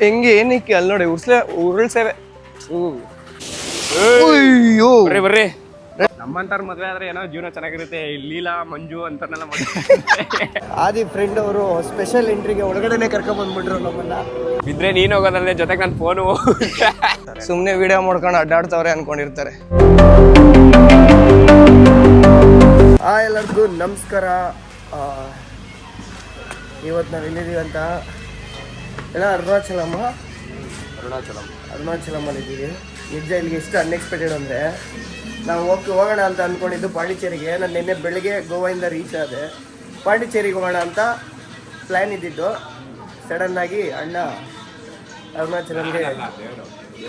ಹೆಂಗೆ ಏನಕ್ಕೆ ಅಲ್ಲಿ ನೋಡಿ ಉರುಳ್ ಸೇವೆ. ಅಯ್ಯೋ ಬರ್ರಿ ನಮ್ಮಂತಾರ ಮದ್ವೆ ಆದ್ರೆ ಏನೋ ಜೀವನ ಚೆನ್ನಾಗಿರುತ್ತೆ. ಲೀಲಾ ಮಂಜು ಅಂತಾರನೆಲ್ಲ ಆದಿ ಫ್ರೆಂಡ್ ಅವರು ಸ್ಪೆಷಲ್ ಎಂಟ್ರಿಗೆ ಒಳಗಡೆನೆ ಕರ್ಕೊಂಡ್ ಬಂದ್ಬಿಟ್ರು ನಮ್ಮನ್ನ. ಬಿದ್ರೆ ನೀನ್ ಹೋಗೋದಲ್ಲೇ ಜೊತೆಗೆ ನನ್ನ ಫೋನು. ಸುಮ್ನೆ ವಿಡಿಯೋ ಮಾಡ್ಕೊಂಡು ಅಡ್ಡಾಡ್ತವ್ರೆ ಅನ್ಕೊಂಡಿರ್ತಾರೆ. ಎಲ್ಲರಿಗೂ ನಮಸ್ಕಾರ. ಇವತ್ತು ನಾವು ಎಲ್ಲಿದ್ದೀವಿ ಅಂತ ಎಲ್ಲ ಅರುಣಾಚಲಮ್ಮಲ್ಲಿದ್ದೀವಿ. ನಿಜ ಇಲ್ಲಿಗೆ ಎಷ್ಟು ಅನ್ಎಕ್ಸ್ಪೆಕ್ಟೆಡ್ ಅಂದರೆ ನಾವು ಹೋಗೋಣ ಅಂತ ಅಂದ್ಕೊಂಡಿದ್ದು ಪಾಂಡಿಚೇರಿಗೆ. ನಾನು ನಿನ್ನೆ ಬೆಳಗ್ಗೆ ಗೋವಾದಿಂದ ರೀಚ್ ಆದೆ. ಪಾಂಡಿಚೇರಿಗೆ ಹೋಗೋಣ ಅಂತ ಪ್ಲ್ಯಾನ್ ಇದ್ದಿದ್ದು. ಸಡನ್ನಾಗಿ ಅಣ್ಣ ಅರುಣಾಚಲಮ್ಗೆ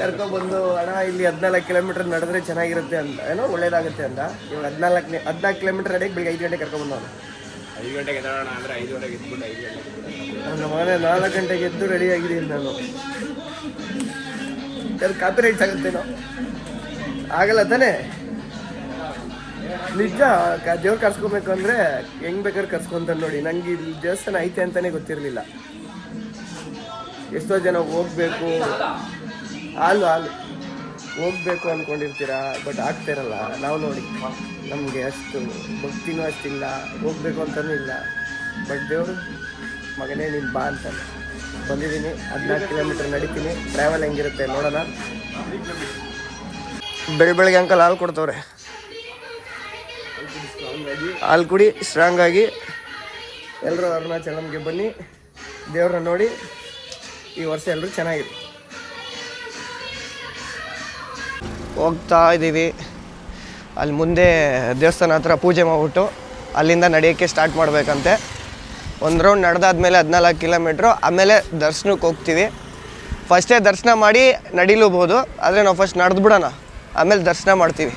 ಕರ್ಕೊಬಂದು ಅಣ್ಣ ಇಲ್ಲಿ 14 ಕಿಲೋಮೀಟರ್ ನಡೆದ್ರೆ ಚೆನ್ನಾಗಿರುತ್ತೆ ಅಂತ, ಏನೋ ಒಳ್ಳೇದಾಗುತ್ತೆ ಅಂತ. ಇವಾಗ 14 ಕಿಲೋಮೀಟರ್ ನಡೆಯಕ್ಕೆ ಬೆಳಿಗ್ಗೆ 5 ಗಂಟೆಗೆ ಕರ್ಕೊಬಂದು. 5 ಗಂಟೆಗೆ ಎದ್ದೋಣ ಅಂದರೆ 5:30ಗೆ ಎದ್ಬಿಟ್ಟು 5 ಗಂಟೆಗೆ ನನ್ನ ಮನೆ 4 ಗಂಟೆಗೆ ಎದ್ದು ರೆಡಿ ಆಗಿದ್ದೀನಿ ನಾನು. ಅದು ಕಾಪಿ ರೈಟ್ಸ್ ಆಗುತ್ತೇನೋ, ಆಗಲ್ಲ ತಾನೇ? ನಿಜ ದೇವ್ರು ಕರ್ಸ್ಕೊಬೇಕು ಅಂದರೆ ಹೆಂಗೆ ಬೇಕಾದ್ರೆ ಕರ್ಸ್ಕೊಂತಾನೆ ನೋಡಿ. ನನಗೆ ಇಲ್ಲಿ ದೇವಸ್ಥಾನ ಐತೆ ಅಂತಲೇ ಗೊತ್ತಿರಲಿಲ್ಲ. ಎಷ್ಟೋ ಜನ ಹೋಗ್ಬೇಕು ಹಾಲು ಹೋಗ್ಬೇಕು ಅಂದ್ಕೊಂಡಿರ್ತೀರ, ಬಟ್ ಆಗ್ತಿರಲ್ಲ. ನಾವು ನೋಡಿ ನಮಗೆ ಅಷ್ಟು ಭಕ್ತಿನೂ ಅಷ್ಟಿಲ್ಲ, ಹೋಗ್ಬೇಕು ಅಂತಲೂ ಇಲ್ಲ. ಬಟ್ ದೇವರು ಮಗನೇ ನೀನು ಬಾ ಅಂತಾನೆ ಬಂದಿದ್ದೀನಿ. 14 ಕಿಲೋಮೀಟರ್ ನಡಿತೀನಿ. ಟ್ರಾವೆಲ್ ಹೆಂಗಿರುತ್ತೆ ನೋಡೋಣ. ಬೆಳಗ್ಗೆ ಅಂಕಲ್ ಹಾಲು ಕೊಡ್ತವ್ರೆ. ಹಾಲು ಕುಡಿ, ಸ್ಟ್ರಾಂಗ್ ಆಗಿ. ಎಲ್ಲರೂ ಅರುಣಾಚಲಮ್ಗೆ ಬನ್ನಿ, ದೇವ್ರನ್ನ ನೋಡಿ ಈ ವರ್ಷ ಎಲ್ಲರೂ ಚೆನ್ನಾಗಿದೆ. ಹೋಗ್ತಾ ಇದ್ದೀವಿ. ಅಲ್ಲಿ ಮುಂದೆ ದೇವಸ್ಥಾನ ಹತ್ರ ಪೂಜೆ ಮಾಡಿಬಿಟ್ಟು ಅಲ್ಲಿಂದ ನಡೆಯೋಕ್ಕೆ ಸ್ಟಾರ್ಟ್ ಮಾಡಬೇಕಂತೆ. ಒಂದು ರೌಂಡ್ ನಡೆದಾದ್ಮೇಲೆ 14 ಕಿಲೋಮೀಟ್ರು. ಆಮೇಲೆ ದರ್ಶನಕ್ಕೆ ಹೋಗ್ತೀವಿ. ಫಸ್ಟೇ ದರ್ಶನ ಮಾಡಿ ನಡಿಲೂಬೋದು, ಆದರೆ ನಾವು ಫಸ್ಟ್ ನಡೆದು ಬಿಡೋಣ, ಆಮೇಲೆ ದರ್ಶನ ಮಾಡ್ತೀವಿ.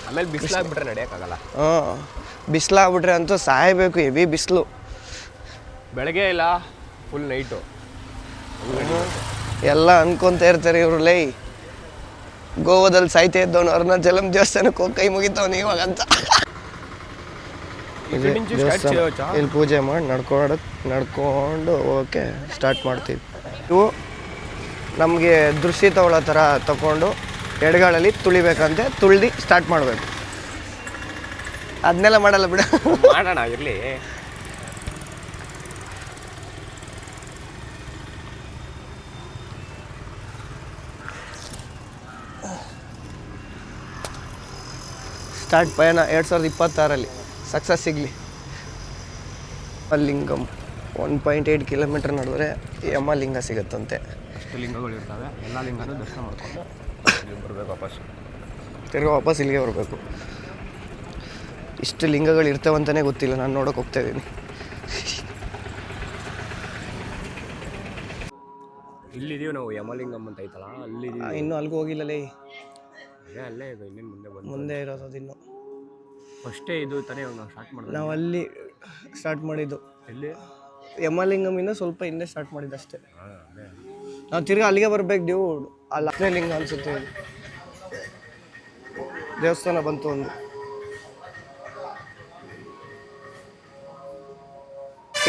ಆಮೇಲೆ ಬಿಸಿಲಾಗ್ಬಿಟ್ರೆ ನಡೆಯೋಕ್ಕಾಗಲ್ಲ. ಬಿಸಿಲಾಗ್ಬಿಟ್ರೆ ಅಂತೂ ಸಾಯಬೇಕು. ಹೆವಿ ಬಿಸಿಲು. ಬೆಳಗ್ಗೆ ಇಲ್ಲ, ಫುಲ್ ನೈಟು ಎಲ್ಲ ಅನ್ಕೊತ ಇರ್ತಾರೆ ಇವರು. ಲೈ ಗೋವಾದಲ್ಲಿ ಸಾಯ್ತಾ ಇದ್ದವನು ಅರುಣಾಚಲಂ ದೇವಸ್ಥಾನಕ್ಕೆ ಹೋಗಿ ಕೈ ಮುಗಿತವನು ಇವಾಗ ಅಂತ. ಇಲ್ಲಿ ಪೂಜೆ ಮಾಡಿ ನಡ್ಕೊಂಡು ಹೋಗೋಕ್ಕೆ ಸ್ಟಾರ್ಟ್ ಮಾಡ್ತೀವಿ. ಇವು ನಮಗೆ ದೃಷ್ಟಿ ತಗೊಳ್ಳೋ ಥರ ತಗೊಂಡು ಎಡಗಾಳಲ್ಲಿ ತುಳಿಬೇಕಂತೆ. ತುಳ್ದು ಸ್ಟಾರ್ಟ್ ಮಾಡಬೇಕು. ಅದನ್ನೆಲ್ಲ ಮಾಡಲ್ಲ ಬಿಡ, ಮಾಡೋಣ ಇರಲಿ. ಸ್ಟಾರ್ಟ್ ಪಯಣ 2026 ಸಕ್ಸಸ್ ಸಿಗಲಿ. ಲಿಂಗಮ್ 1.8 ಕಿಲೋಮೀಟರ್ ನಡೆದ್ರೆ ಯಮಲಿಂಗ ಸಿಗುತ್ತಂತೆ. ಅಷ್ಟು ಲಿಂಗಗಳು ಇರ್ತವೆ. ಎಲ್ಲ ಲಿಂಗನೂ ದರ್ಶನ ಮಾಡ್ಕೊಂಡು ಬರಬೇಕು ವಾಪಸ್. ತಿರ್ಗಿ ವಾಪಸ್ ಇಲ್ಲಿಗೆ ಬರಬೇಕು. ಇಷ್ಟು ಲಿಂಗಗಳು ಇರ್ತವಂತಲೇ ಗೊತ್ತಿಲ್ಲ. ನಾನು ನೋಡೋಕೆ ಹೋಗ್ತಾ ಇದ್ದೀನಿ. ಇಲ್ಲಿದ್ದೀವಿ ನಾವು. ಯಮಲಿಂಗಮ್ ಅಂತ ಐತಲ್ಲ, ಅಲ್ಲಿದ್ದೀವಿ. ಇನ್ನೂ ಅಲ್ಲಿಗೂ ಹೋಗಿಲ್ಲಲೇ. ಅಲ್ಲೇ ಈಗ ಇನ್ನೇನು ಮುಂದೆ ಇರೋದು ಅದಿನ್ನು. ಫಸ್ಟೇ ಇದು ತಾನೇ ನಾವು ಸ್ಟಾರ್ಟ್ ಮಾಡಿದ್ವಿ. ನಾವು ಅಲ್ಲಿ ಸ್ಟಾರ್ಟ್ ಮಾಡಿದ್ದು. ಎಲ್ಲಿ? ಯಮಲಿಂಗಮಿಂದ ಸ್ವಲ್ಪ ಹಿಂದೆ ಸ್ಟಾರ್ಟ್ ಮಾಡಿದ್ದು ಅಷ್ಟೇ. ನಾವು ತಿರ್ಗಿ ಅಲ್ಲಿಗೆ ಬರ್ಬೇಕು. ಅಲ್ಲಿ 10ನೇ ಲಿಂಗ ಅನಿಸುತ್ತೆ. ದೇವಸ್ಥಾನ ಬಂತು ಒಂದು.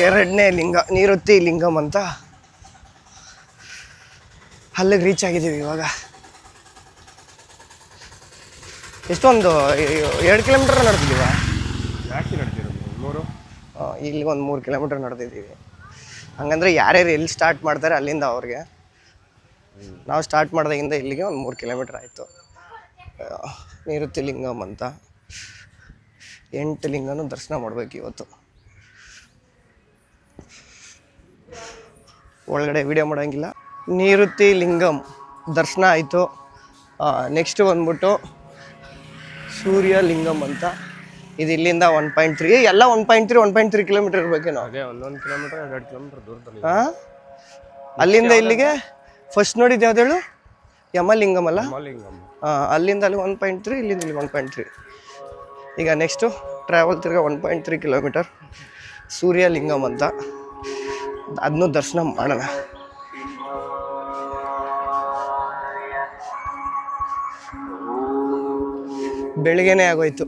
2ನೇ ಲಿಂಗ ನೀರುತ್ತಿ ಲಿಂಗಮ್ ಅಂತ. ಅಲ್ಲಿಗೆ ರೀಚ್ ಆಗಿದ್ದೀವಿ ಇವಾಗ. ಎಷ್ಟೊಂದು 2 ಕಿಲೋಮೀಟರ್ ನಡೆದಿದ್ದೀವ. ಜಾಸ್ತಿ ನಡೆದಿರೋದು 3. ಇಲ್ಲಿ ಒಂದು 3 ಕಿಲೋಮೀಟರ್ ನಡೆದಿದ್ದೀವಿ. ಹಂಗಂದ್ರೆ ಯಾರ್ಯಾರು ಎಲ್ಲಿ ಸ್ಟಾರ್ಟ್ ಮಾಡ್ತಾರೆ ಅಲ್ಲಿಂದ ಅವ್ರಿಗೆ. ನಾವು ಸ್ಟಾರ್ಟ್ ಮಾಡಿದಾಗಿಂದ ಇಲ್ಲಿಗೆ ಒಂದು 3 ಕಿಲೋಮೀಟರ್ ಆಯಿತು. ನಿವೃತ್ತಿ ಲಿಂಗಮ್ ಅಂತ 8 ಲಿಂಗನೂ ದರ್ಶನ ಮಾಡಬೇಕು ಇವತ್ತು. ಒಳಗಡೆ ವಿಡಿಯೋ ಮಾಡೋಂಗಿಲ್ಲ. ನಿವೃತ್ತಿ ಲಿಂಗಮ್ ದರ್ಶನ ಆಯಿತು. ನೆಕ್ಸ್ಟ್ ಬಂದ್ಬಿಟ್ಟು ಸೂರ್ಯ ಲಿಂಗಮ್ ಅಂತ. ಇದು ಇಲ್ಲಿಂದ 1.3 ಎಲ್ಲ 1.3 ಕಿಲೋಮೀಟರ್ ಇರಬೇಕೇನೋ. ಅದೇ 1 ಕಿಲೋಮೀಟರ್ 2 ಕಿಲೋಮೀಟರ್ ದೂರದಲ್ಲಿ. ಅಲ್ಲಿಂದ ಇಲ್ಲಿಗೆ ಫಸ್ಟ್ ನೋಡಿದ್ದು ಯಾವ್ದು ಹೇಳು? ಯಮಲಿಂಗಮ್ ಅಲ್ಲ? ಅಲ್ಲಿಂದ ಅಲ್ಲಿ 1.3, ಇಲ್ಲಿಂದ ಇಲ್ಲಿ 1.3. ಈಗ ನೆಕ್ಸ್ಟು ಟ್ರಾವೆಲ್ ತಿರ್ಗಿ 1.3 ಕಿಲೋಮೀಟರ್ ಸೂರ್ಯ ಲಿಂಗಮ್ ಅಂತ. ಅದನ್ನೂ ದರ್ಶನ ಮಾಡೋಣ. ಬೆಳಿಗ್ಗೆನೇ ಆಗೋಯ್ತು.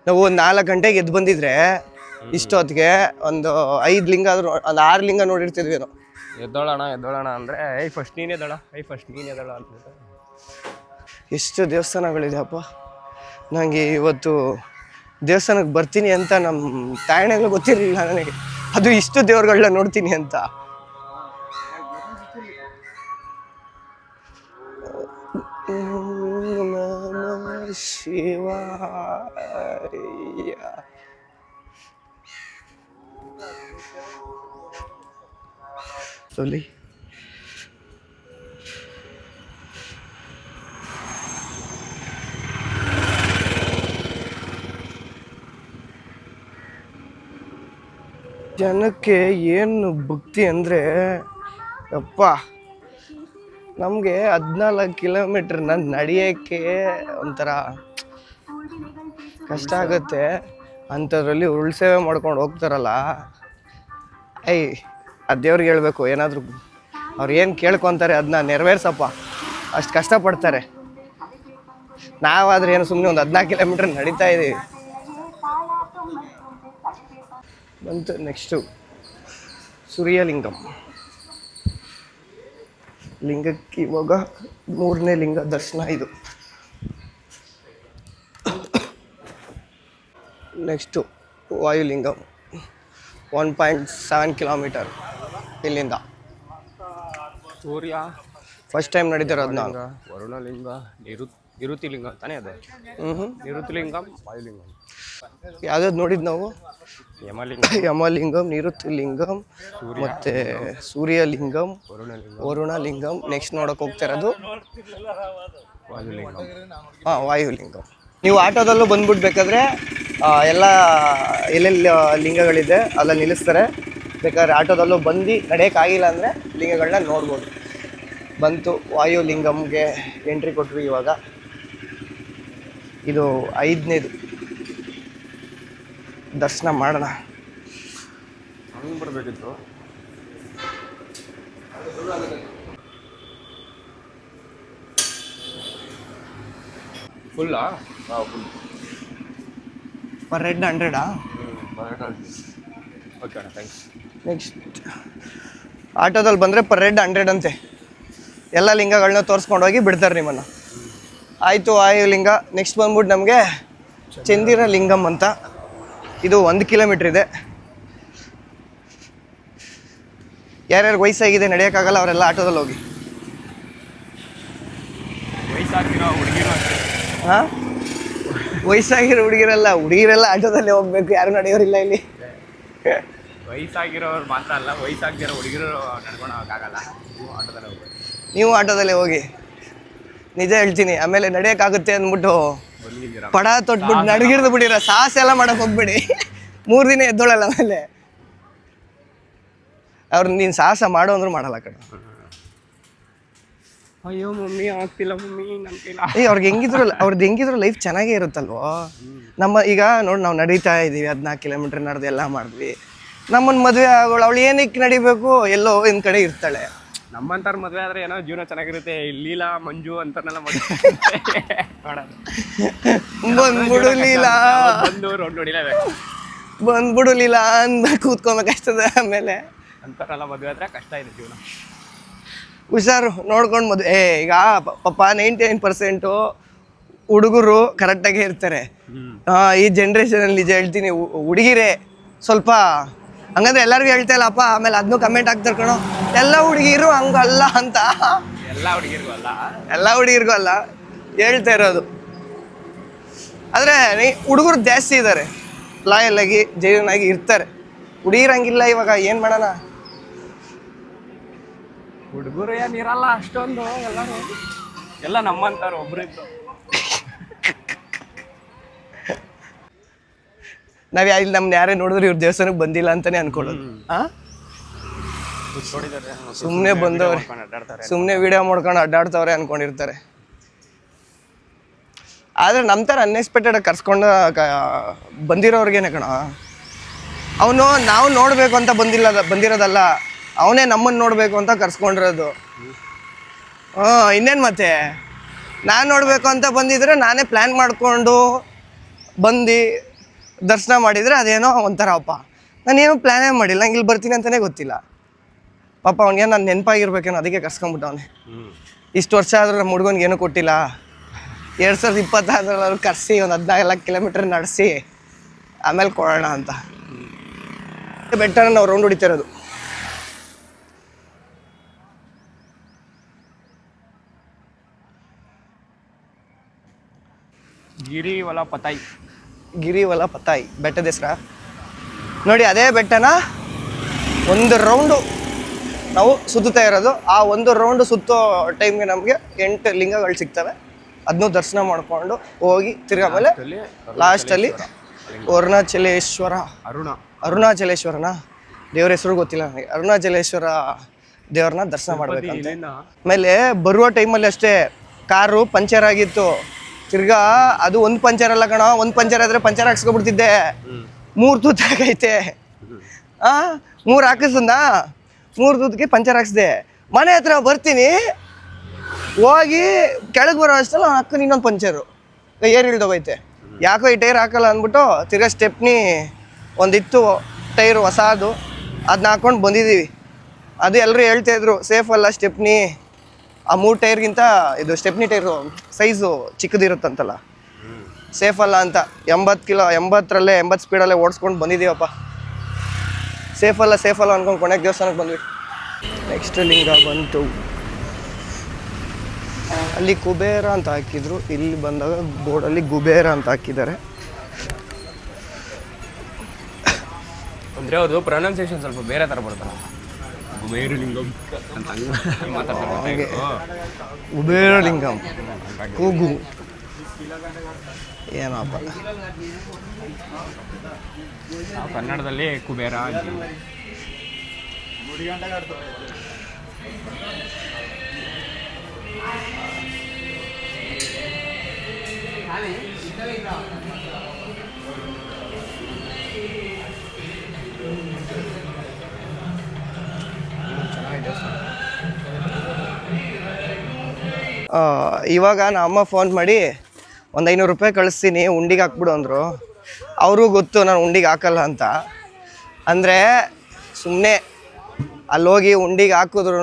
ನಾವು 4 ಗಂಟೆಗೆ ಎದ್ದು ಬಂದಿದ್ರೆ ಇಷ್ಟೊತ್ತಿಗೆ ಒಂದು 5 ಲಿಂಗ ಆದ್ರೂ ಒಂದು 6 ಲಿಂಗ ನೋಡಿರ್ತಿದ್ವಿ ನಾವು. ಎದ್ದೋಳಣ ಅಂದರೆ ಫಸ್ಟ್ ನೀನೇ ಎದ್ದೋಳ ಅಂದ್ಬಿಟ್ಟು ಎಷ್ಟು ದೇವಸ್ಥಾನಗಳಿದೆಯಪ್ಪ. ನನಗೆ ಇವತ್ತು ದೇವಸ್ಥಾನಕ್ಕೆ ಬರ್ತೀನಿ ಅಂತ ನಮ್ಮ ತಾಯಣೆಗಳು ಗೊತ್ತಿರಲಿಲ್ಲ ನನಗೆ, ಅದು ಇಷ್ಟು ದೇವ್ರುಗಳನ್ನ ನೋಡ್ತೀನಿ ಅಂತ. ಶಿವಾಯ slowly. ಜನಕ್ಕೆ ಏನು ಭಕ್ತಿ ಅಂದರೆ ಅಪ್ಪ, ನಮಗೆ 14 ಕಿಲೋಮೀಟ್ರ್ ನಾನು ನಡೆಯೋಕ್ಕೆ ಒಂಥರ ಕಷ್ಟ ಆಗುತ್ತೆ. ಅಂಥದ್ರಲ್ಲಿ ಉರುಳು ಮಾಡ್ಕೊಂಡು ಹೋಗ್ತಾರಲ್ಲ, ಆ ದೇವ್ರಿಗೆ ಹೇಳ್ಬೇಕು ಏನಾದರೂ ಅವ್ರು ಏನು ಕೇಳ್ಕೊತಾರೆ ಅದನ್ನ ನೆರವೇರ್ಸಪ್ಪ, ಅಷ್ಟು ಕಷ್ಟಪಡ್ತಾರೆ. ನಾವಾದರೆ ಏನು ಸುಮ್ಮನೆ ಒಂದು 14 ಕಿಲೋಮೀಟ್ರ್ ನಡೀತಾ ಇದ್ದೀವಿ. ಬಂತು ನೆಕ್ಸ್ಟು ಸೂರ್ಯಲಿಂಗಂ. ಲಿಂಗಕ್ಕೆ ಇವಾಗ 3ನೇ ಲಿಂಗ ದರ್ಶನ ಇದು. ನೆಕ್ಸ್ಟು ವಾಯುಲಿಂಗಂ 1.7 ಕಿಲೋಮೀಟರ್ ಇಲ್ಲಿಂದ. ಸೂರ್ಯ ಫಸ್ಟ್ ಟೈಮ್ ನಡೀತಿರೋದು ನಾನು. ವರುಣಲಿಂಗ, ನಿರುತಿಲಿಂಗ ತಾನೇ ಅದೇ. ನಿರುತಿಲಿಂಗಂ, ವಾಯುಲಿಂಗಂ. ಯಾವ್ದಾದ್ರು ನೋಡಿದ್ದು ನಾವು? ಯಮಲಿಂಗಂ, ನಿರುತಿಲಿಂಗಂ, ಮತ್ತೆ ಸೂರ್ಯಲಿಂಗಂ, ವರುಣಲಿಂಗಂ. ನೆಕ್ಸ್ಟ್ ನೋಡೋಕೆ ಹೋಗ್ತಾ ಇರೋದು ವಾಯುಲಿಂಗಂ. ವಾಯುಲಿಂಗಂ. ನೀವು ಆಟೋದಲ್ಲೂ ಬಂದ್ಬಿಡ್ಬೇಕಾದ್ರೆ ಎಲ್ಲ ಎಲ್ಲೆಲ್ಲಿ ಲಿಂಗಗಳಿದೆ ಅಲ್ಲ ನಿಲ್ಲಿಸ್ತಾರೆ. ಬೇಕಾದ್ರೆ ಆಟೋದಲ್ಲೂ ಬಂದು ನಡೆಯೋಕ್ಕಾಗಿಲ್ಲ ಅಂದರೆ ಲಿಂಗಗಳನ್ನ ನೋಡ್ಬೋದು. ಬಂತು ವಾಯುಲಿಂಗಂಗೆ ಎಂಟ್ರಿ ಕೊಟ್ವಿ. ಇವಾಗ ಇದು 5ನೇದು ದರ್ಶನ ಮಾಡೋಣ. ಹಂಗೆ ಬರಬೇಕಿತ್ತು. ಫುಲ್ಲಾ? ಫುಲ್. Per head 100. ಓಕೆ ಅಣ್ಣ, ಥ್ಯಾಂಕ್ಸ್. ನೆಕ್ಸ್ಟ್ ಆಟೋದಲ್ಲಿ ಬಂದರೆ ಪರ್ ಹೆಡ್ 100 ಅಂತೆ. ಎಲ್ಲ ಲಿಂಗಗಳನ್ನ ತೋರಿಸ್ಕೊಂಡೋಗಿ ಬಿಡ್ತಾರೆ ನಿಮ್ಮನ್ನು. ಆಯಿತು ವಾಯುಲಿಂಗ. ನೆಕ್ಸ್ಟ್ ಬಂದ್ಬಿಟ್ಟು ನಮಗೆ ಚಂದಿರ ಲಿಂಗಂ ಅಂತ. ಇದು 1 ಕಿಲೋಮೀಟ್ರ್ ಇದೆ. ಯಾರ್ಯಾರು ವಯಸ್ಸಾಗಿದೆ ನಡೆಯೋಕ್ಕಾಗಲ್ಲ ಅವರೆಲ್ಲ ಆಟೋದಲ್ಲಿ ಹೋಗಿ. ವಯಸ್ಸಾಗಿರೋ ಹುಡುಗಿರು ಅಷ್ಟೇ. ಹಾಂ, ವಯಸ್ಸಾಗಿರೋ ಹುಡುಗಿರೆಲ್ಲ ಆಟೋದಲ್ಲಿ ಹೋಗ್ಬೇಕು, ಯಾರು ನಡೆಯೋರಿಲ್ಲ ಇಲ್ಲಿ. ವಯಸ್ಸಾಗಿರೋರು ಮಾತ್ರ ಅಲ್ಲ, ವಯಸ್ಸಾಗಿರೋ ಹುಡುಗಿರು ನಡ್ಕೊಂಡು ಹೋಗೋಕ್ಕಾಗಲ್ಲ, ಆಟೋದಲ್ಲೇ ಹೋಗ್ಬೇಕು. ನೀವು ಆಟೋದಲ್ಲೇ ಹೋಗಿ, ನಿಜ ಹೇಳ್ತೀನಿ. ಆಮೇಲೆ ನಡೆಯೋಕ್ಕಾಗುತ್ತೆ ಅಂದ್ಬಿಟ್ಟು ಪಡ ತೊಟ್ಬಿಟ್ಟು ನಡಗಿರ್ದು ಬಿಡಿರ, ಸಾಹಸ ಎಲ್ಲ ಮಾಡಕ್ಕೆ ಹೋಗ್ಬೇಡಿ. 3 ದಿನ ಎದ್ದೋಳಲ್ಲ. ಆಮೇಲೆ ಅವ್ರು ನೀನು ಸಾಹಸ ಮಾಡೋ ಅಂದ್ರೂ ಮಾಡಲ್ಲ ಕಡೆ. ಅಯ್ಯೋ ಮಮ್ಮಿ ಆಗ್ತಿಲ್ಲ ಮಮ್ಮಿ ನನ್ನ ಕೈಲ. ಅವ್ರದ್ದು ಹೆಂಗಿದ್ರು ಲೈಫ್ ಚೆನ್ನಾಗೇ ಇರುತ್ತಲ್ವೋ. ನಮ್ಮ ಈಗ ನೋಡಿ, ನಾವು ನಡೀತಾ ಇದ್ದೀವಿ 14 ಕಿಲೋಮೀಟ್ರ್ ನಡೆದು ಎಲ್ಲ ಮಾಡಿದ್ವಿ. ನಮ್ಮನ್ನು ಮದುವೆ ಆಗೋಳು, ಅವಳು ಏನಕ್ಕೆ ನಡಿಬೇಕು, ಎಲ್ಲೋ ಒಂದು ಕಡೆ ಇರ್ತಾಳೆ. ನಮ್ಮಂತಾರ ಮದುವೆ ಆದರೆ ಏನೋ ಜೀವನ ಚೆನ್ನಾಗಿರುತ್ತೆ. ಲೀಲಾ ಮಂಜು ಅಂತಾರನೆಲ್ಲ ಬಂದ್ಬಿಡು ಲೀಲಾ, ಬಂದು ರೋಡ್ ನೋಡಿಲೇಬೇಕು, ಬಂದ್ಬಿಡು ಲೀಲಾ ಅಂದ ಕೂತ್ಕೊಬೇಕಷ್ಟದ. ಆಮೇಲೆ ಅಂತಾರೆಲ್ಲ ಮದುವೆ ಆದರೆ ಕಷ್ಟ ಇದೆ ಜೀವನ. ಹುಷಾರು ನೋಡ್ಕೊಂಡು ಮದುವೆ. ಈಗ ಪಾಪ 99% ಹುಡುಗರು ಕರೆಕ್ಟಾಗೇ ಇರ್ತಾರೆ. ಈ ಜನ್ರೇಷನಲ್ಲಿ ನಿಜ ಹೇಳ್ತೀನಿ, ಹುಡುಗಿರೇ ಸ್ವಲ್ಪ ಹಂಗಂದ್ರೆ ಎಲ್ಲರಿಗೂ ಹೇಳ್ತಾ ಇಲ್ಲಪ್ಪ. ಆಮೇಲೆ ಅದನ್ನೂ ಕಮೆಂಟ್ ಆಗ್ತಾರೆ ಕಣೋ, ಎಲ್ಲ ಹುಡುಗಿರು ಹಂಗಲ್ಲ ಅಂತ. ಎಲ್ಲ ಹುಡುಗಿರಿಗೂ ಅಲ್ಲ ಹೇಳ್ತಾ ಇರೋದು. ಆದರೆ ಹುಡುಗರು ಜಾಸ್ತಿ ಇದ್ದಾರೆ, ಲಾಯಲ್ ಆಗಿ ಜೈನ್ ಆಗಿ ಇರ್ತಾರೆ. ಹುಡುಗಿರಂಗಿಲ್ಲ. ಇವಾಗ ಏನು ಮಾಡೋಣ, ಹುಡುಗರು ಏನಿರಲ್ಲ ಅಷ್ಟೊಂದು. ಎಲ್ಲರೂ ಎಲ್ಲ ನಮ್ಮಂತಾರು ಒಬ್ರಿದ್ರು. ನಾವು ಇಲ್ಲಿ ನಮ್ನ ಯಾರೇ ನೋಡಿದ್ರೆ ಇವ್ರ ದೇವಸ್ಥಾನಕ್ಕೆ ಬಂದಿಲ್ಲ ಅಂತಾನೆ ಅನ್ಕೊಳ್ಳೋದು. ಸುಮ್ಮನೆ ಬಂದವ್ರೆ, ಸುಮ್ಮನೆ ವಿಡಿಯೋ ಮಾಡ್ಕೊಂಡು ಅಡ್ಡಾಡ್ತವ್ರೆ ಅನ್ಕೊಂಡಿರ್ತಾರೆ. ಆದರೆ ನಮ್ಮ ಥರ ಅನ್ಎಕ್ಸ್ಪೆಕ್ಟೆಡ್ ಕರ್ಸ್ಕೊಂಡು ಬಂದಿರೋರ್ಗೇನೆ ಕಣ. ಅವನು ನಾವು ನೋಡಬೇಕು ಅಂತ ಬಂದಿರೋದಲ್ಲ, ಅವನೇ ನಮ್ಮನ್ನು ನೋಡಬೇಕು ಅಂತ ಕರ್ಸ್ಕೊಂಡಿರೋದು. ಇನ್ನೇನು ಮತ್ತೆ, ನಾನು ನೋಡಬೇಕು ಅಂತ ಬಂದಿದ್ರೆ ನಾನೇ ಪ್ಲ್ಯಾನ್ ಮಾಡಿಕೊಂಡು ಬಂದು ದರ್ಶನ ಮಾಡಿದರೆ ಅದೇನೋ ಒಂಥರ ಅಪ್ಪ. ನಾನೇನು ಪ್ಲ್ಯಾನೇ ಮಾಡಿಲ್ಲ, ನಂಗೆ ಇಲ್ಲಿ ಬರ್ತೀನಿ ಅಂತಲೇ ಗೊತ್ತಿಲ್ಲ. ಪಾಪ ಅವ್ನಿಗೆ ನಾನು ನೆನಪಾಗಿರ್ಬೇಕೇನೋ, ಅದಕ್ಕೆ ಕರ್ಸ್ಕೊಂಬಿಟ್ಟವನೆ. ಇಷ್ಟು ವರ್ಷ ಆದರೂ ನಮ್ಮ ಹುಡುಗನಿಗೆ ಏನೂ ಕೊಟ್ಟಿಲ್ಲ. 2026 ಅವ್ರು ಕರೆಸಿ ಒಂದು 14 ಕಿಲೋಮೀಟ್ರ್ ನಡೆಸಿ ಆಮೇಲೆ ಕೊಡೋಣ ಅಂತ. ಬೆಟ್ಟನ ನಾವು ರೌಂಡ್ ಹೊಡಿತಿರೋದು. ಗಿರಿವಲ ಪತಾಯಿ. ಗಿರಿವಲ ಪತಾಯಿ ಬೆಟ್ಟದ ಹೆಸ್ರ ನೋಡಿ. ಅದೇ ಬೆಟ್ಟನ ಒಂದು ರೌಂಡು ನಾವು ಸುತ್ತುತ್ತಾ ಇರೋದು. ಆ ಒಂದು ರೌಂಡು ಸುತ್ತೋ ಟೈಮ್ಗೆ ನಮಗೆ 8 ಲಿಂಗಗಳು ಸಿಗ್ತವೆ. ಅದನ್ನೂ ದರ್ಶನ ಮಾಡಿಕೊಂಡು ಹೋಗಿ ತಿರ್ಗಿ ಆಮೇಲೆ ಲಾಸ್ಟಲ್ಲಿ ಅರುಣಾಚಲೇಶ್ವರ, ಅರುಣಾಚಲೇಶ್ವರನ ದೇವ್ರ ಹೆಸರು ಗೊತ್ತಿಲ್ಲ ನನಗೆ, ಅರುಣಾಚಲೇಶ್ವರ ದೇವ್ರನ್ನ ದರ್ಶನ ಮಾಡ್ಬೇಕಂತ. ಆಮೇಲೆ ಬರುವ ಟೈಮಲ್ಲಿ ಅಷ್ಟೇ ಕಾರು ಪಂಚರ್ ಆಗಿತ್ತು. ತಿರ್ಗಾ ಅದು ಒಂದು ಪಂಚರ್ ಅಲ್ಲ ಕಣ, ಒಂದು ಪಂಚರ್ ಆದ್ರೆ ಪಂಚರ್ ಹಾಕ್ಸ್ಕೊಬಿಡ್ತಿದ್ದೆ. 3 ತೂತಾಗೈತೆ. 3 ಹಾಕಿಸ್ದಾ, 3 ತೂತಿಗೆ ಪಂಚರ್ ಹಾಕ್ಸ್ದೆ. ಮನೆ ಹತ್ರ ಬರ್ತೀನಿ, ಹೋಗಿ ಕೆಳಗೆ ಬರೋ ಅಷ್ಟಲ್ಲ ಅಕ್ಕನ ಇನ್ನೊಂದು ಪಂಚರು ಏರ್ ಇಳ್ದೋಗೈತೆ. ಯಾಕೋ ಈ ಟೈರ್ ಹಾಕಲ್ಲ ಅಂದ್ಬಿಟ್ಟು ತಿರ್ಗಾ ಸ್ಟೆಪ್ನಿ ಒಂದಿತ್ತು ಟೈರು ಹೊಸದು, ಅದನ್ನ ಹಾಕ್ಕೊಂಡು ಬಂದಿದ್ದೀವಿ. ಅದು ಎಲ್ಲರೂ ಹೇಳ್ತಾಯಿದ್ರು ಸೇಫ್ ಅಲ್ಲ ಸ್ಟೆಪ್ನಿ, ಆ 3 ಟೈರ್ಗಿಂತ ಇದು ಸ್ಟೆಪ್ನಿ ಟೈರು ಸೈಜು ಚಿಕ್ಕದಿರುತ್ತಂತಲ್ಲ, ಸೇಫ್ ಅಲ್ಲ ಅಂತ. 80 ಸ್ಪೀಡಲ್ಲೇ ಓಡಿಸ್ಕೊಂಡು ಬಂದಿದ್ದೀವಪ್ಪ. ಸೇಫ್ ಅಲ್ಲ ಅಂದ್ಕೊಂಡು ಕೊನೆಗೆ ದೇವಸ್ಥಾನಕ್ಕೆ ಬಂದ್ವಿ. ನೆಕ್ಸ್ಟ್ ಲಿಂಗ ಬಂತು, ಅಲ್ಲಿ ಕುಬೇರ ಅಂತ ಹಾಕಿದ್ರು, ಇಲ್ಲಿ ಬಂದಾಗ ಬೋರ್ಡಲ್ಲಿ ಗುಬೇರ ಅಂತ ಹಾಕಿದ್ದಾರೆ. ಅಂದರೆ ಅವ್ರದ್ದು ಪ್ರೊನೌನ್ಸಿಯೇಷನ್ ಸ್ವಲ್ಪ ಬೇರೆ ಥರ ಬರುತ್ತಲ್ಲ, ಕುಬೇರಲಿಂಗಂ ಅಂತ ಮಾತಾಡ್ತಾರೆ. ಕುಬೇರಲಿಂಗಂ ಕೂಗು ಏನಪ್ಪ, ಕನ್ನಡದಲ್ಲಿ ಕುಬೇರ ಅಂತೀವಿ. ಇವಾಗ ನಮ್ಮ ಅಮ್ಮ ಫೋನ್ ಮಾಡಿ ಒಂದು 500 ರೂಪಾಯಿ ಕಳಿಸ್ತೀನಿ ಉಂಡಿಗೆ ಹಾಕ್ಬಿಡು ಅಂದರು. ಅವ್ರಿಗೂ ಗೊತ್ತು ನಾನು ಉಂಡಿಗೆ ಹಾಕಲ್ಲ ಅಂತ. ಅಂದರೆ ಸುಮ್ಮನೆ ಅಲ್ಲೋಗಿ ಉಂಡಿಗೆ ಹಾಕಿದ್ರು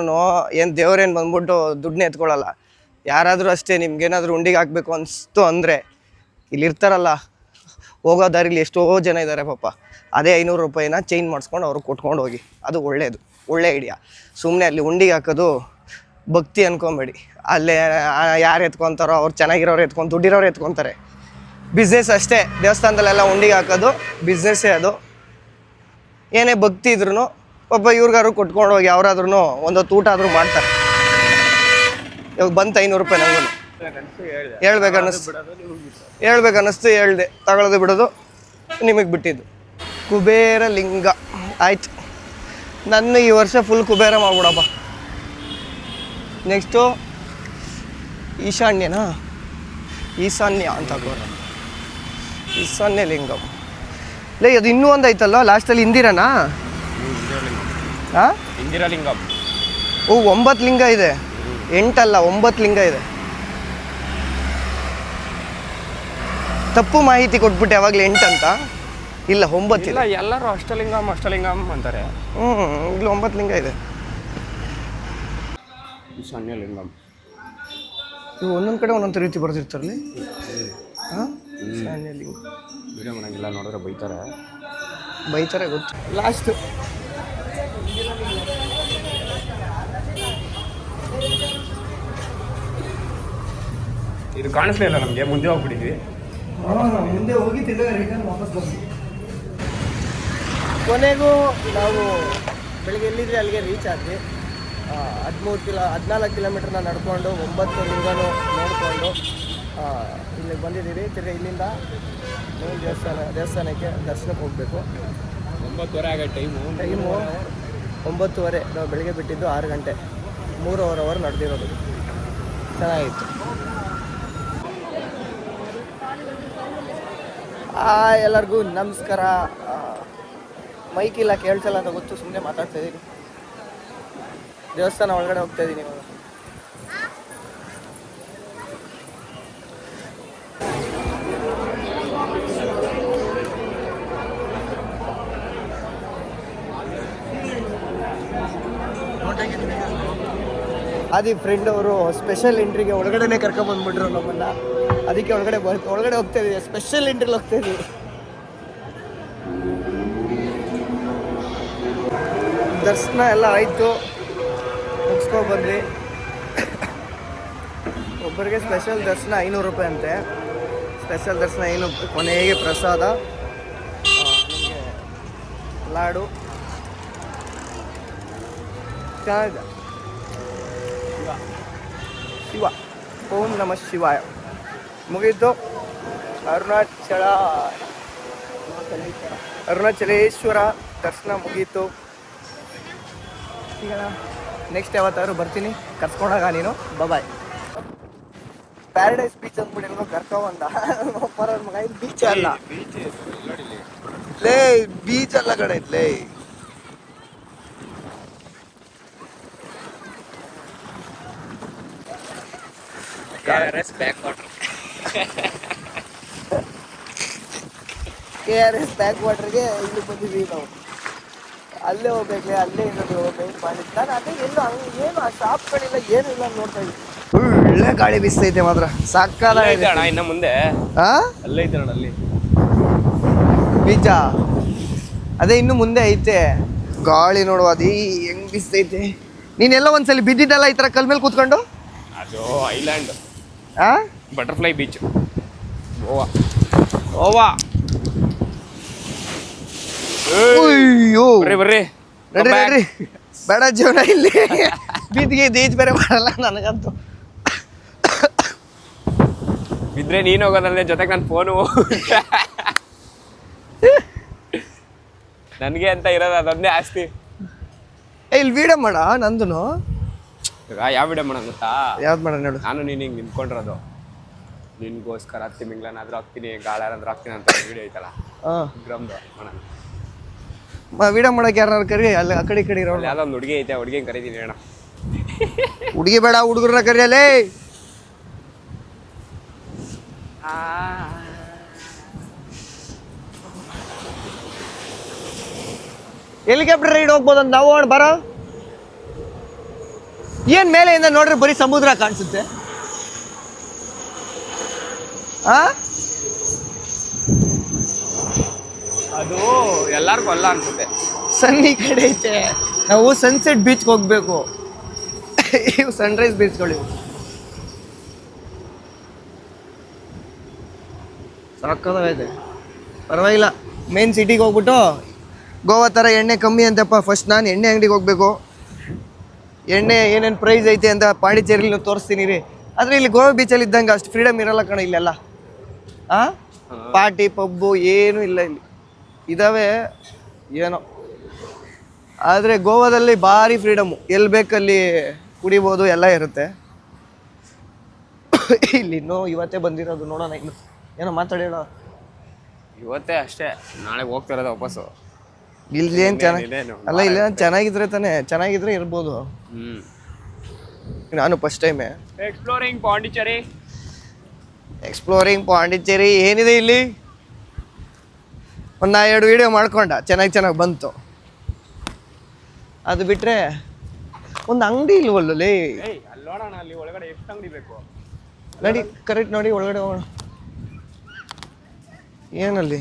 ಏನು ದೇವ್ರೇನು ಬಂದ್ಬಿಟ್ಟು ದುಡ್ಡನ್ನ ಎತ್ಕೊಳ್ಳಲ್ಲ. ಯಾರಾದರೂ ಅಷ್ಟೇ, ನಿಮ್ಗೇನಾದರೂ ಉಂಡಿಗೆ ಹಾಕಬೇಕು ಅನಿಸ್ತು ಅಂದರೆ ಇಲ್ಲಿರ್ತಾರಲ್ಲ ಹೋಗೋ ದಾರಿಲಿ ಎಷ್ಟೋ ಜನ ಇದ್ದಾರೆ ಪಾಪ, ಅದೇ 500 ರೂಪಾಯಿನ ಚೇಂಜ್ ಮಾಡಿಸ್ಕೊಂಡು ಅವ್ರಿಗೆ ಕೊಟ್ಕೊಂಡು ಹೋಗಿ. ಅದು ಒಳ್ಳೆಯದು, ಒಳ್ಳೆ ಐಡಿಯಾ. ಸುಮ್ಮನೆ ಅಲ್ಲಿ ಉಂಡಿಗೆ ಹಾಕೋದು ಭಕ್ತಿ ಅನ್ಕೊಬೇಡಿ. ಅಲ್ಲೇ ಯಾರು ಎತ್ಕೊತಾರೋ ಅವ್ರು ಚೆನ್ನಾಗಿರೋರು ದುಡ್ಡಿರೋರು ಎತ್ಕೊತಾರೆ. ಬಿಸ್ನೆಸ್ ಅಷ್ಟೇ, ದೇವಸ್ಥಾನದಲ್ಲೆಲ್ಲ ಉಂಡಿಗೆ ಹಾಕೋದು ಬಿಸ್ನೆಸ್ಸೇ. ಅದು ಏನೇ ಭಕ್ತಿ ಇದ್ರೂ ಒಬ್ಬ ಇವ್ರಿಗಾರು ಕೊಟ್ಕೊಂಡು ಹೋಗಿ ಅವರಾದ್ರೂ ಒಂದೊತ್ತು ಊಟ ಆದರೂ ಮಾಡ್ತಾರೆ. ಇವಾಗ ಬಂತು 500 ರೂಪಾಯಿ. ನನಗೂ ಹೇಳ್ಬೇಕನ್ನಿಸ್ತು ಹೇಳ್ದೆ, ತಗೊಳ್ಳೋದು ಬಿಡೋದು ನಿಮಗೆ ಬಿಟ್ಟಿದ್ದು. ಕುಬೇರ ಲಿಂಗ ಆಯ್ತು. ನನ್ನ ಈ ವರ್ಷ ಫುಲ್ ಕುಬೇರ ಮಾಡ್ಬಿಡಪ್ಪ. ನೆಕ್ಸ್ಟು ಈಶಾನ್ಯ ಅಂತ ಹಾಕೋರು, ಈಶಾನ್ಯ ಲಿಂಗಂ. ಲೇ ಅದು ಇನ್ನೂ ಒಂದು ಐತಲ್ಲ ಲಾಸ್ಟಲ್ಲಿ, ಇಂದಿರಾನಾ? ಹಾಂ, ಇಂದಿರಾಲಿಂಗಂ. ಓ 9 ಲಿಂಗ ಇದೆ, 8 ಅಲ್ಲ 9 ಲಿಂಗ ಇದೆ. ತಪ್ಪು ಮಾಹಿತಿ ಕೊಟ್ಬಿಟ್ಟು ಯಾವಾಗಲೂ 8 ಅಂತ. ಇಲ್ಲ 9 ಇಲ್ಲ, ಎಲ್ಲರೂ ಅಷ್ಟಲಿಂಗಂ ಅಂತಾರೆ. ಇಲ್ಲಿ 9 ಲಿಂಗ ಇದೆ. ಈಶಾನ್ಯ ಲಿಂಗಂ ಇವು ಒಂದೊಂದು ಕಡೆ ಒಂದೊಂದು ರೀತಿ ಬರ್ತಿರ್ತಾರಲ್ಲಿ. ಹಾಂ, ಈಶಾನ್ಯ ಲಿಂಗ. ವಿಡಿಯೋ ಮನೆಗೆಲ್ಲ ನೋಡಿದ್ರೆ ಬೈತಾರೆ ಗೊತ್ತು. ಲಾಸ್ಟು ಇದು ಕಾಣಿಸ್ಲಿಲ್ಲ ನಮಗೆ, ಮುಂದೆ ಹೋಗ್ಬಿಟ್ಟಿದ್ವಿ. ಮುಂದೆ ಹೋಗಿ ರಿಟರ್ನ್ ವಾಪಸ್ ಬಂದ್ವಿ. ಕೊನೆಗೂ ನಾವು ಬೆಳಗ್ಗೆ ಎಲ್ಲಿದ್ರೆ ಅಲ್ಲಿಗೆ ರೀಚ್ ಆದ್ವಿ. 14 ಕಿಲೋಮೀಟ್ರನ್ನ ನಡ್ಕೊಂಡು 9 ಲಿಂಗನೂ ನೋಡಿಕೊಂಡು ಇಲ್ಲಿಗೆ ಬಂದಿದ್ದೀವಿ. ತಿರ್ಗಿ ಇಲ್ಲಿಂದ ಮೇನ್ ದೇವಸ್ಥಾನಕ್ಕೆ ದರ್ಶನಕ್ಕೆ ಹೋಗಬೇಕು. 9:30 ಆಗೈತೆ ಟೈಮು 9:30. ನಾವು ಬೆಳಿಗ್ಗೆ ಬಿಟ್ಟಿದ್ದು 6 ಗಂಟೆ, 3 ಅವರ್ ನಡೆದಿರೋದು. ಚೆನ್ನಾಗಿತ್ತು. ಎಲ್ಲರಿಗೂ ನಮಸ್ಕಾರ. ಮೈಕಿಲ್ಲ, ಕೇಳ್ಸಲ್ಲ ಅಂತ ಗೊತ್ತು, ಸುಮ್ಮನೆ ಮಾತಾಡ್ತಾಯಿದ್ದೀನಿ. ದೇವಸ್ಥಾನ ಒಳಗಡೆ ಹೋಗ್ತಾಯಿದ್ದೀನಿ ಇವಾಗ. ಆದಿ ಫ್ರೆಂಡ್ ಅವರು ಸ್ಪೆಷಲ್ ಎಂಟ್ರಿಗೆ ಒಳಗಡೆನೆ ಕರ್ಕೊಂಬಂದ್ಬಿಟ್ರು ನಮ್ಮನ್ನ. ಅದಕ್ಕೆ ಒಳಗಡೆ ಹೋಗ್ತಾ ಇದೀವಿ, ಸ್ಪೆಷಲ್ ಎಂಟ್ರಿಗೆ ಹೋಗ್ತಾ ಇದೀವಿ. ದರ್ಶನ ಎಲ್ಲ ಆಯಿತು, ಮುಗಿಸ್ಕೊಂಡು ಬಂದ್ವಿ. ಒಬ್ಬರಿಗೆ ಸ್ಪೆಷಲ್ ದರ್ಶನ 500 ರೂಪಾಯಿ ಅಂತೆ. ಸ್ಪೆಷಲ್ ದರ್ಶನ ಏನು, ಕೊನೆಗೆ ಪ್ರಸಾದ ನಿಮಗೆ ಲಾಡು ಚೆನ್ನಾಗಿದೆ. ಶಿವ ಓಂ ನಮಃ ಶಿವಾಯ. ಮುಗೀತು. ಅರುಣಾಚಲೇಶ್ವರ ದರ್ಶನ ಮುಗೀತು. ಈಗ ನೆಕ್ಸ್ಟ್ ಯಾವತ್ತಾದ್ರು ಬರ್ತೀನಿ, ಕರ್ಸ್ಕೊಂಡಾಗ ನೀನು. ಬಾಯ್. ಪ್ಯಾರಡೈಸ್ ಬೀಚ್ ಅಂದ್ಬಿಟ್ಟು ಏನೋ ಕರ್ಕೊಂಬಂದ ಮಗ. ಇದು ಬೀಚ್ ಅಲ್ಲ ಲೇ, ಬೀಚ್ ಅಲ್ಲ ಕಡೆ ಲೇ. KRS ಬ್ಯಾಕ್ ವಾಟರ್ಗೆ ಇಲ್ಲಿ ಬಂದಿದ್ದೀವಿ ನಾವು. ಅಲ್ಲೇ ಹೋಗ್ಬೇಕ್ಲೆ, ಅಲ್ಲೇ ಏನಾದ್ರು ಹೋಗ್ಬೇಕು ಮಾಡಿದ್ದು. ನಾನು ಅದೇ ಎಲ್ಲೋ ಏನು ಆ ಶಾಪ್ಗಳಿಲ್ಲ, ಏನೂ ಇಲ್ಲ ನೋಡ್ತಾ ಇದ್ವಿ. ಒಳ್ಳೆ ಗಾಳಿ ಬೀಸ್ತೈತೆ ಮಾತ್ರ, ಸಾಕಾಗಿದೆ. ಇನ್ನ ಮುಂದೆ ಅಲ್ಲೇ ಐತೆ ನೋಡಿ, ಅಲ್ಲಿ ಬೀಚ ಅದೇ ಇನ್ನು ಮುಂದೆ ಐತೆ. ಗಾಳಿ ನೋಡುವ ಅದೇ ಹೆಂಗ್ ಬೀಸ್ತೈತೆ. ನೀನೆಲ್ಲ ಒಂದ್ಸಲಿ ಬಿದ್ದಿದ್ದಲ್ಲ ಈ ತರ ಕಲ್ ಮೇಲೆ ಕೂತ್ಕೊಂಡು? ಅದು ಐಲ್ಯಾಂಡ್, ಬಟರ್ಫ್ಲೈ ಬೀಚ್, ಗೋವಾ. ಅಯ್ಯೋ ಬರ್ರಿ ನಡ್ರಿ ಬೇಡ ಜೀವನ ಇಲ್ಲಿ. ಬೀದಿಗೆ ಈಜ್ ಬೇರೆ ಮಾಡಲ್ಲ ನನಗಂತೂ. ಬಿದ್ರೆ ನೀನು ಹೋಗೋದಲ್ಲೇ, ಜೊತೆಗೆ ನನ್ನ ಫೋನು ನನಗೆ ಅಂತ ಇರೋದು ಅದೊಂದೇ ಆಸ್ತಿ. ಇಲ್ಲಿ ವಿಡಿಯೋ ಮಾಡ ನಂದು. ಯಾವ ವಿಡಿಯೋ ಮಾಡೋಣ ಗೊತ್ತಾ? ಯಾವ್ದು ಮಾಡೋಣ ಹೇಳು. ನಾನು ನೀನು ಹಿಂಗೆ ನಿಂತ್ಕೊಂಡಿರೋದು, ನಿನ್ಗೋಸ್ಕರ ತಿಮಿಂಗ್ಲನಾದ್ರೂ ಹಾಕ್ತೀನಿ, ಗಾಳಾರಾದ್ರೂ ಹಾಕ್ತೀನಿ ಅಂತ ವಿಡಿಯೋ ಐತಲ್ಲ, ಗ್ರಾಮ್ದು ಮಾಡೋಣ. ವಿಡಿಯೋ ಮಾಡಕ್ಕೆ ಯಾರು ಕರಿ, ಅಲ್ಲಿ ಆ ಕಡೆ ಈ ಕಡೆ ಇರೋ ಯಾವುದೋ ಒಂದು ಹುಡುಗಿ ಐತೆ, ಹುಡುಗಿ ಕರೀತೀನಿ ಹೇಳ. ಹುಡುಗಿ ಬೇಡ, ಹುಡುಗರನ್ನ ಕರಿಯಲ್ಲೇ. ಹೆಲಿಕಾಪ್ಟರ್ ರೈಡ್ ಹೋಗ್ಬೋದಂತ ನಾವು. ಬರೋ ಏನ್ ಮೇಲೆಯಿಂದ ನೋಡ್ರಿ ಬರೀ ಸಮುದ್ರ ಕಾಣಿಸುತ್ತೆ. ಅದು ಎಲ್ಲಾರ್ಗೂ ಅಲ್ಲ ಅನ್ಸುತ್ತೆ. ಸನ್ ಈ ಕಡೆ ಐತೆ, ನಾವು ಸನ್ಸೆಟ್ ಬೀಚ್ಗೆ ಹೋಗ್ಬೇಕು. ಇವು ಸನ್ರೈಸ್ ಬೀಚ್ಗಳಿವು. ಸಾಕಾಗೈತೆ. ಪರವಾಗಿಲ್ಲ, ಮೇನ್ ಸಿಟಿಗೆ ಹೋಗ್ಬಿಟ್ಟು ಗೋವಾ ಥರ ಎಣ್ಣೆ ಕಮ್ಮಿ ಅಂತಪ್ಪ. ಫಸ್ಟ್ ನಾನು ಎಣ್ಣೆ ಅಂಗಡಿಗೆ ಹೋಗ್ಬೇಕು. ಎಣ್ಣೆ ಏನೇನು ಪ್ರೈಸ್ ಐತೆ ಅಂತ ಪಾಂಡಿಚೇರಿಲಿ ತೋರಿಸ್ತೀನಿ ರೀ. ಆದರೆ ಇಲ್ಲಿ ಗೋವಾ ಬೀಚಲ್ಲಿ ಇದ್ದಂಗೆ ಅಷ್ಟು ಫ್ರೀಡಮ್ ಇರಲ್ಲ ಕಣ ಇಲ್ಲೆಲ್ಲ. ಪಾರ್ಟಿ ಪಬ್ಬು ಏನೂ ಇಲ್ಲ ಇಲ್ಲಿ. ಇದಾವೆ ಏನೋ, ಆದರೆ ಗೋವಾದಲ್ಲಿ ಭಾರಿ ಫ್ರೀಡಮು. ಎಲ್ಲಿ ಬೇಕಲ್ಲಿ ಕುಡಿಬೋದು, ಎಲ್ಲ ಇರುತ್ತೆ. ಇಲ್ಲಿ ಇನ್ನೂ ಇವತ್ತೇ ಬಂದಿರೋದು, ನೋಡೋಣ ಇನ್ನು ಏನೋ ಮಾತಾಡೋಣ. ಇವತ್ತೇ ಅಷ್ಟೇ, ನಾಳೆ ಹೋಗ್ತಿರೋದು ವಾಪಸ್ಸು. ಇಲ್ಲಿ ಏನು ಅಲ್ಲ, ಇಲ್ಲ ಚೆನ್ನಾಗಿದ್ರೆ ತಾನೇ, ಚೆನ್ನಾಗಿದ್ರೆ ಇರ್ಬೋದು. ನಾನು ಫಸ್ಟ್ ಟೈಮೇ ಎಕ್ಸ್ಪ್ಲೋರಿಂಗ್ ಪಾಂಡಿಚೇರಿ. ಏನಿದೆ ಇಲ್ಲಿ? ಒಂದು 2 ವಿಡಿಯೋ ಮಾಡ್ಕೊಂಡ, ಚೆನ್ನಾಗಿ ಬಂತು. ಅದು ಬಿಟ್ರೆ ಒಂದು ಅಂಗಡಿ ಇಲ್ವಲ್ಲೇ. ಅಲ್ಲಿ ಒಳಗಡೆ ಎಷ್ಟು ಅಂಗಡಿ ಬೇಕು ನಡಿ, ಕರೆಕ್ಟ್ ನೋಡಿ ಒಳಗಡೆ ಹೋಗೋಣ. ಏನಲ್ಲಿ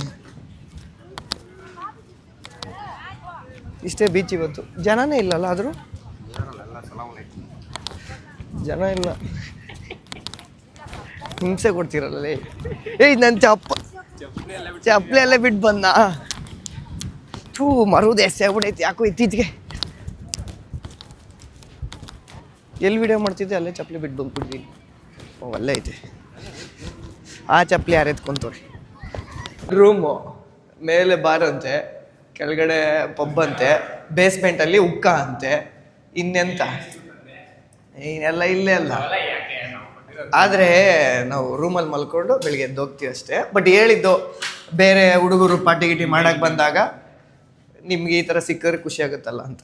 ಇಷ್ಟೇ ಬೀಚ್ ಇವತ್ತು. ಜನನೇ ಇಲ್ಲಲ್ಲ, ಆದರೂ ಜನ ಇಲ್ಲ. ಹಿಂಸೆ ಕೊಡ್ತೀರಲ್ಲೇ. ನನ್ನ ಚಪ್ಪಲಿ ಎಲ್ಲ ಬಿಟ್ಟು ಬಂದ. ಮರುದು ಎಸೆ ಆಗ್ಬಿಡೈತಿ ಯಾಕೋ ಇತ್ತೀಚೆಗೆ. ಎಲ್ಲಿ ವಿಡಿಯೋ ಮಾಡ್ತಿದ್ದೆ ಅಲ್ಲೇ ಚಪ್ಪಲಿ ಬಿಟ್ಟು ಬಂದ್ಬಿಡ್ತೀನಿ. ಅಲ್ಲೇ ಐತೆ ಆ ಚಪ್ಪಲಿ. ಯಾರು ಎತ್ಕೊಂತವ್ರಿ? ರೂಮು ಮೇಲೆ ಬಾರ್ ಅಂತೆ, ಕೆಳಗಡೆ ಪಬ್ ಅಂತೆ, ಬೇಸ್ಮೆಂಟಲ್ಲಿ ಉಕ್ಕ ಅಂತೆ, ಇನ್ನೆಂತ ಏನೆಲ್ಲ ಇಲ್ಲೇ ಅಲ್ಲ. ಆದರೆ ನಾವು ರೂಮಲ್ಲಿ ಮಲ್ಕೊಂಡು ಬೆಳಿಗ್ಗೆ ಎದ್ದು ಹೋಗ್ತೀವಿ ಅಷ್ಟೇ. ಬಟ್ ಹೇಳಿದ್ದು ಬೇರೆ ಹುಡುಗರು ಪಾರ್ಟಿ ಗಿಟಿ ಮಾಡಕ್ಕೆ ಬಂದಾಗ ನಿಮ್ಗೆ ಈ ಥರ ಸಿಕ್ಕರೆ ಖುಷಿ ಆಗುತ್ತಲ್ಲ ಅಂತ.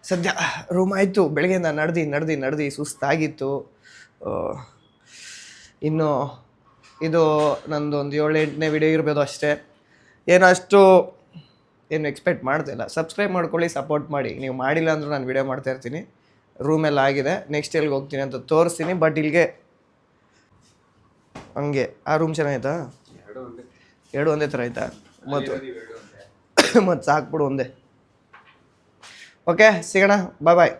ಸದ್ಯ ರೂಮ್ ಆಯಿತು. ಬೆಳಗ್ಗೆಯಿಂದ ನಡೆದು ಸುಸ್ತಾಗಿತ್ತು. ಇನ್ನು ಇದು ನಂದು ಒಂದು 7-8ನೇ ವಿಡಿಯೋ ಇರ್ಬೋದು ಅಷ್ಟೇ. ಏನು ಅಷ್ಟು ಏನು ಎಕ್ಸ್ಪೆಕ್ಟ್ ಮಾಡ್ತಿಲ್ಲ. ಸಬ್ಸ್ಕ್ರೈಬ್ ಮಾಡ್ಕೊಳ್ಳಿ, ಸಪೋರ್ಟ್ ಮಾಡಿ. ನೀವು ಮಾಡಿಲ್ಲ ಅಂದರೂ ನಾನು ವಿಡಿಯೋ ಮಾಡ್ತಾ ಇರ್ತೀನಿ. ರೂಮೆಲ್ಲ ಆಗಿದೆ, ನೆಕ್ಸ್ಟ್ ಎಲ್ಲಿಗೆ ಹೋಗ್ತೀನಿ ಅಂತ ತೋರಿಸ್ತೀನಿ. ಬಟ್ ಇಲ್ಲಿಗೆ ಹಂಗೆ ಆ ರೂಮ್ ಚೆನ್ನಾಗೈತಾ? ಎರಡು ಒಂದೇ ಥರ ಆಯ್ತಾ? ಮತ್ತು ಸಾಕ್ಬಿಡು ಒಂದೇ. ಓಕೆ, ಸಿಗೋಣ, ಬಾಯ್.